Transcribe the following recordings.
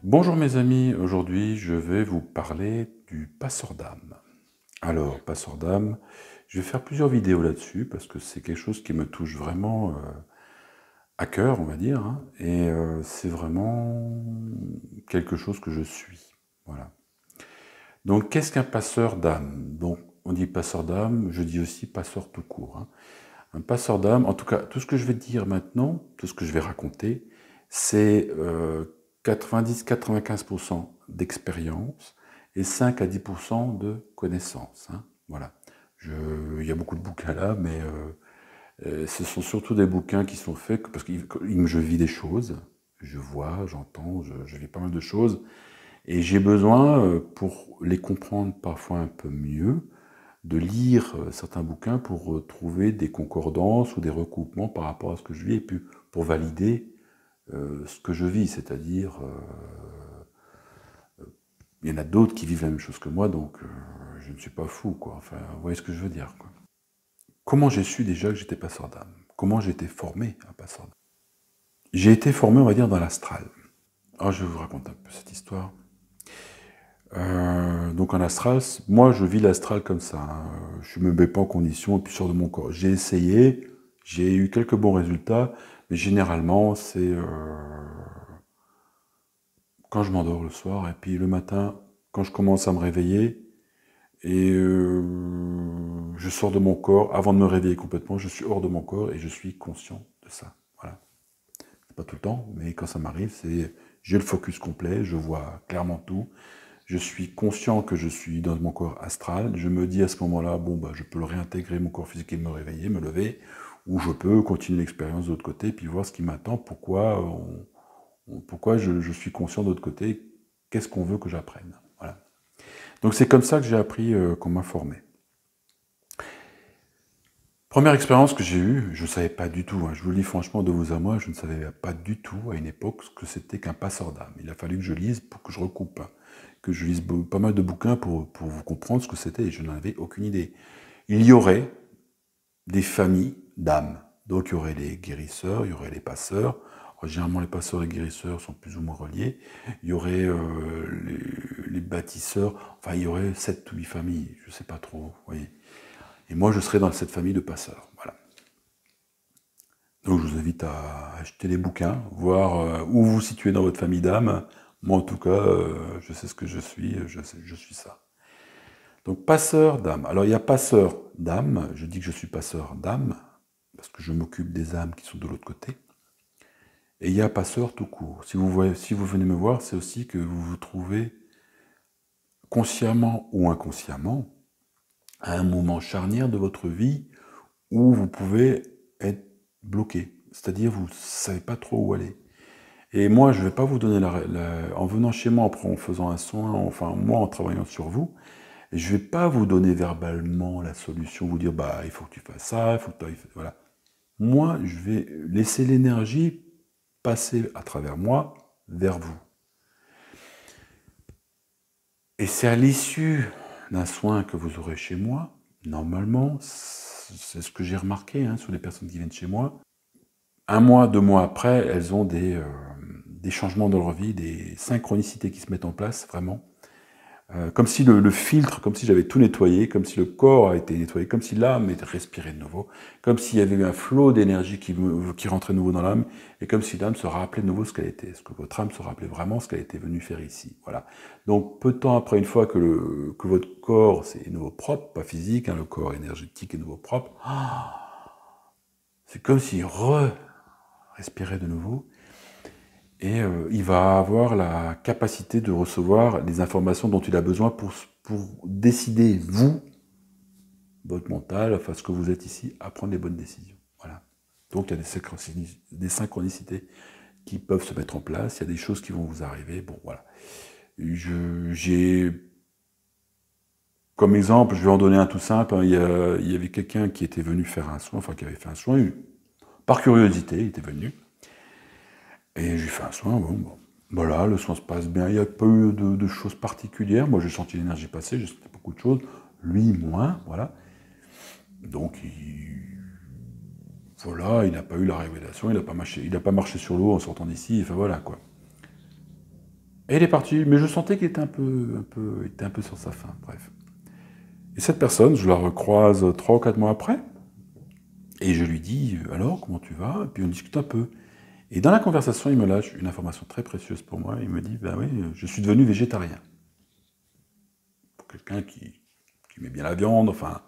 Bonjour mes amis, aujourd'hui je vais vous parler du passeur d'âme. Alors, passeur d'âme, je vais faire plusieurs vidéos là-dessus parce que c'est quelque chose qui me touche vraiment à cœur, on va dire, hein, et c'est vraiment quelque chose que je suis. Voilà. Donc, qu'est-ce qu'un passeur d'âme? Donc, on dit passeur d'âme, je dis aussi passeur tout court, hein. Un passeur d'âme, en tout cas, tout ce que je vais dire maintenant, tout ce que je vais raconter, c'est 90-95% d'expérience et 5 à 10% de connaissances, hein. Voilà. Il y a beaucoup de bouquins là, mais ce sont surtout des bouquins qui sont faits parce que je vis des choses, je vois, j'entends, je vis pas mal de choses, et j'ai besoin, pour les comprendre parfois un peu mieux, de lire certains bouquins pour trouver des concordances ou des recoupements par rapport à ce que je vis, et puis pour valider ce que je vis, c'est-à-dire, il y en a d'autres qui vivent la même chose que moi, donc je ne suis pas fou, quoi. Enfin, vous voyez ce que je veux dire, quoi. Comment j'ai su déjà que j'étais passeur d'âme? Comment j'ai été formé à passeur d'âme? J'ai été formé, on va dire, dans l'astral. Alors, je vais vous raconter un peu cette histoire. Donc en astral, moi je vis l'astral comme ça, hein. Je me mets pas en condition et puis je sors de mon corps. J'ai essayé, j'ai eu quelques bons résultats, mais généralement c'est quand je m'endors le soir et puis le matin, quand je commence à me réveiller et je sors de mon corps, avant de me réveiller complètement, je suis hors de mon corps et je suis conscient de ça. Voilà. C'est pas tout le temps, mais quand ça m'arrive, j'ai le focus complet, je vois clairement tout. Je suis conscient que je suis dans mon corps astral. Je me dis à ce moment-là, bon, bah, je peux le réintégrer, mon corps physique, et me réveiller, me lever, ou je peux continuer l'expérience de l'autre côté, puis voir ce qui m'attend, pourquoi je suis conscient de l'autre côté, qu'est-ce qu'on veut que j'apprenne. Voilà. Donc c'est comme ça que j'ai appris qu'on m'a formé. Première expérience que j'ai eue, je ne savais pas du tout, hein, je vous le dis franchement de vous à moi, je ne savais pas du tout à une époque ce que c'était qu'un passeur d'âme. Il a fallu que je lise pour que je recoupe, hein, que je lise pas mal de bouquins pour vous comprendre ce que c'était, et je n'en avais aucune idée. Il y aurait des familles d'âmes. Donc il y aurait les guérisseurs, il y aurait les passeurs. Alors, généralement les passeurs et les guérisseurs sont plus ou moins reliés. Il y aurait les bâtisseurs, enfin il y aurait 7 ou 8 familles, je ne sais pas trop, vous voyez. Et moi je serais dans cette famille de passeurs, voilà. Donc je vous invite à acheter les bouquins, voir où vous vous situez dans votre famille d'âmes. Moi en tout cas, je sais ce que je suis, je suis ça. Donc passeur d'âme. Alors il y a passeur d'âme, je dis que je suis passeur d'âme, parce que je m'occupe des âmes qui sont de l'autre côté. Et il y a passeur tout court. Si vous venez me voir, c'est aussi que vous vous trouvez consciemment ou inconsciemment à un moment charnière de votre vie où vous pouvez être bloqué. C'est-à-dire vous ne savez pas trop où aller. Et moi, je ne vais pas vous donner en venant chez moi, en faisant un soin, enfin moi en travaillant sur vous, je ne vais pas vous donner verbalement la solution, vous dire bah il faut que tu fasses ça, il faut que tu ailles, voilà. Moi, je vais laisser l'énergie passer à travers moi vers vous. Et c'est à l'issue d'un soin que vous aurez chez moi, normalement, c'est ce que j'ai remarqué hein, sur les personnes qui viennent chez moi. Un mois, 2 mois après, elles ont des changements dans leur vie, des synchronicités qui se mettent en place, vraiment. Comme si le filtre, comme si j'avais tout nettoyé, comme si le corps a été nettoyé, comme si l'âme était respirée de nouveau, comme s'il y avait eu un flot d'énergie qui rentrait de nouveau dans l'âme, et comme si l'âme se rappelait de nouveau ce qu'elle était, ce que votre âme se rappelait vraiment ce qu'elle était venue faire ici. Voilà. Donc peu de temps après, une fois que votre corps c'est nouveau propre, pas physique, hein, le corps énergétique est nouveau propre, c'est comme s'il respirait de nouveau, et il va avoir la capacité de recevoir les informations dont il a besoin pour décider, vous, votre mental, enfin ce que vous êtes ici, à prendre les bonnes décisions. Voilà. Donc il y a des synchronicités qui peuvent se mettre en place, il y a des choses qui vont vous arriver, bon voilà. J'ai, comme exemple, je vais en donner un tout simple, hein, il y avait quelqu'un qui était venu faire un soin, enfin qui avait fait un soin, par curiosité, il était venu, et j'ai fait un soin, bon. Voilà, le soin se passe bien, il n'y a pas eu de choses particulières, moi j'ai senti l'énergie passer, j'ai senti beaucoup de choses, lui moins, voilà. Donc voilà, il n'a pas eu la révélation, il n'a pas marché sur l'eau en sortant d'ici, enfin voilà quoi. Et il est parti, mais je sentais qu'il était il était un peu sur sa faim, bref. Et cette personne, je la recroise 3 ou 4 mois après, et je lui dis, alors, comment tu vas? Et puis on discute un peu. Et dans la conversation, il me lâche une information très précieuse pour moi, il me dit, ben oui, je suis devenu végétarien. Pour quelqu'un qui met bien la viande, enfin...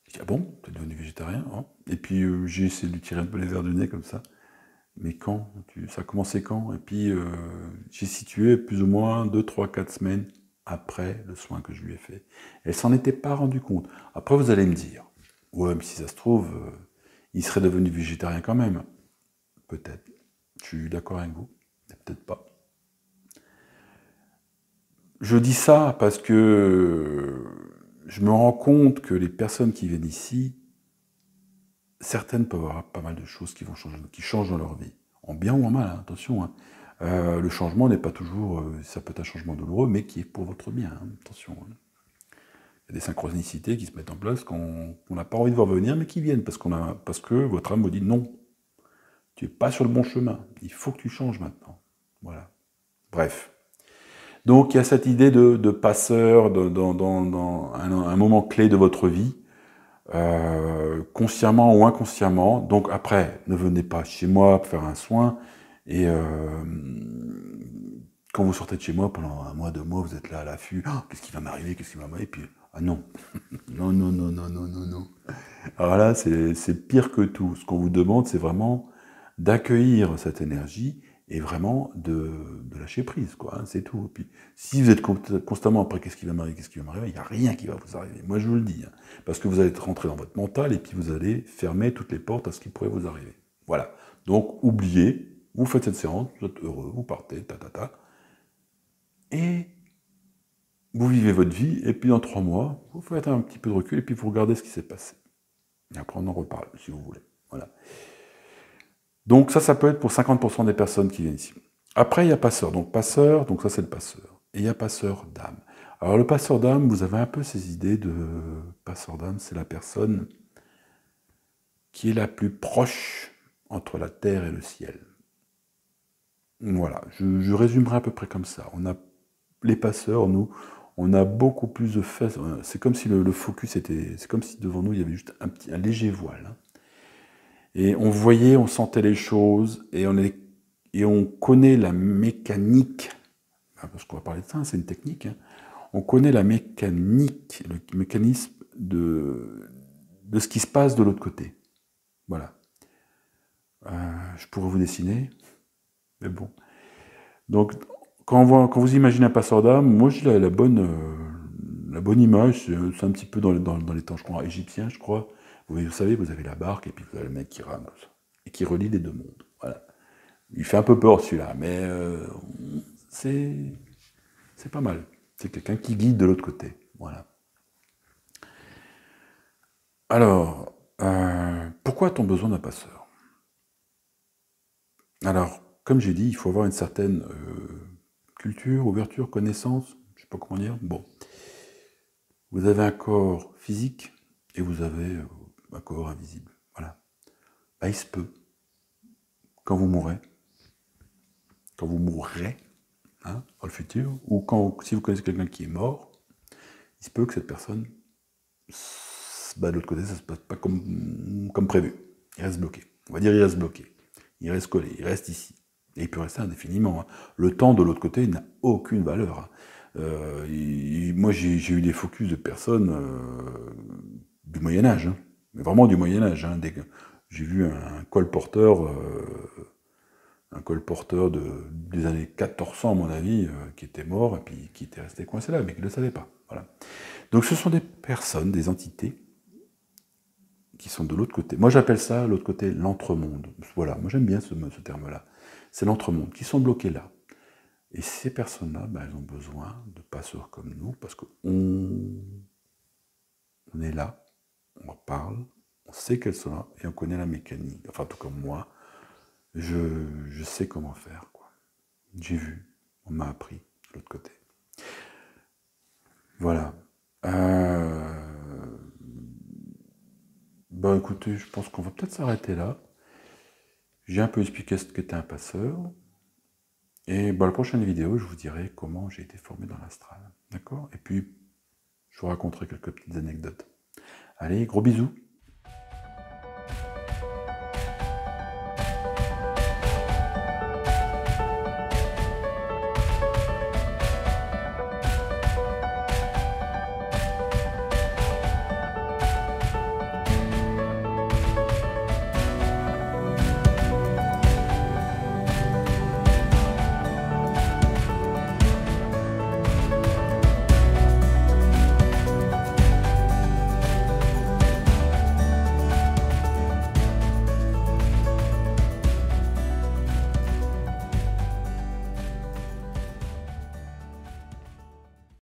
Je dis, ah bon, t'es devenu végétarien, hein? Et puis j'ai essayé de lui tirer un peu les airs du nez comme ça. Mais quand? Ça a commencé quand? Et puis, j'ai situé plus ou moins 2, 3, 4 semaines après le soin que je lui ai fait. Elle s'en était pas rendue compte. Après, vous allez me dire, ouais, mais si ça se trouve, il serait devenu végétarien quand même. Peut-être. Je suis d'accord avec vous. Mais peut-être pas. Je dis ça parce que je me rends compte que les personnes qui viennent ici, certaines peuvent avoir pas mal de choses qui changent dans leur vie. En bien ou en mal, hein, attention. Hein. Le changement n'est pas toujours, ça peut être un changement douloureux, mais qui est pour votre bien, hein, attention. Hein. Il y a des synchronicités qui se mettent en place qu'on n'a pas envie de voir venir, mais qui viennent, parce que votre âme vous dit non, tu n'es pas sur le bon chemin, il faut que tu changes maintenant. Voilà. Bref. Donc il y a cette idée de passeur dans un moment clé de votre vie, consciemment ou inconsciemment. Donc après, ne venez pas chez moi pour faire un soin, et quand vous sortez de chez moi, pendant 1 mois, 2 mois, vous êtes là à l'affût, oh, qu'est-ce qui va m'arriver, qu'est-ce qui va m'arriver, et puis, ah non, non, non, non, non, non, non, non. Alors là, c'est pire que tout. Ce qu'on vous demande, c'est vraiment d'accueillir cette énergie et vraiment de lâcher prise, quoi, hein, c'est tout. Et puis, si vous êtes constamment après, qu'est-ce qui va m'arriver, qu'est-ce qui va m'arriver, il n'y a rien qui va vous arriver. Moi, je vous le dis, hein, parce que vous allez rentrer dans votre mental et puis vous allez fermer toutes les portes à ce qui pourrait vous arriver. Voilà. Donc, oubliez, vous faites cette séance, vous êtes heureux, vous partez, et vous vivez votre vie, et puis dans 3 mois, vous faites un petit peu de recul, et puis vous regardez ce qui s'est passé. Et après, on en reparle, si vous voulez. Voilà. Donc ça peut être pour 50% des personnes qui viennent ici. Après, il y a passeur. Donc ça, c'est le passeur. Et il y a passeur d'âme. Alors, le passeur d'âme, vous avez un peu ces idées de passeur d'âme, c'est la personne qui est la plus proche entre la terre et le ciel. Voilà, je résumerai à peu près comme ça. On a les passeurs, nous, on a beaucoup plus de fait. C'est comme si le focus était. C'est comme si devant nous, il y avait juste un léger voile. Hein. Et on voyait, on sentait les choses, et on connaît la mécanique, parce qu'on va parler de ça, c'est une technique, hein, on connaît la mécanique, le mécanisme de ce qui se passe de l'autre côté. Voilà. Je pourrais vous dessiner, mais bon. Donc, quand vous imaginez un passeur d'âme, moi j'ai la bonne image, c'est un petit peu dans les temps, je crois, égyptiens, je crois. Vous savez, vous avez la barque, et puis vous avez le mec qui rame, et qui relie les deux mondes. Voilà. Il fait un peu peur celui-là, mais c'est pas mal. C'est quelqu'un qui guide de l'autre côté. Voilà. Alors, pourquoi a-t-on besoin d'un passeur? Alors, comme j'ai dit, il faut avoir une certaine culture, ouverture, connaissance, je ne sais pas comment dire. Bon, vous avez un corps physique et vous avez un corps invisible. Voilà. Bah, il se peut, quand vous mourrez, hein, dans le futur, ou si vous connaissez quelqu'un qui est mort, il se peut que cette personne, de l'autre côté, ça ne se passe pas comme prévu. Il reste bloqué. On va dire il reste bloqué. Il reste collé, il reste ici. Et il peut rester indéfiniment. Hein. Le temps de l'autre côté n'a aucune valeur. Hein. Moi, j'ai eu des focus de personnes du Moyen-Âge. Hein. Mais vraiment du Moyen-Âge. Hein. J'ai vu un colporteur des années 1400, à mon avis, qui était mort et puis qui était resté coincé là, mais qui ne le savait pas. Voilà. Donc ce sont des personnes, des entités qui sont de l'autre côté. Moi j'appelle ça, l'autre côté, l'entremonde. Voilà, moi j'aime bien ce terme-là. C'est l'entremonde, qui sont bloqués là. Et ces personnes-là, ben, elles ont besoin de passeurs comme nous, parce qu'on est là, on en parle, on sait qu'elles sont là, et on connaît la mécanique. Enfin, tout comme moi, je sais comment faire. Quoi. J'ai vu, on m'a appris de l'autre côté. Voilà. Ben écoutez, je pense qu'on va peut-être s'arrêter là. J'ai un peu expliqué ce qu'était un passeur. Et bah, la prochaine vidéo, je vous dirai comment j'ai été formé dans l'astral. D'accord? Et puis, je vous raconterai quelques petites anecdotes. Allez, gros bisous!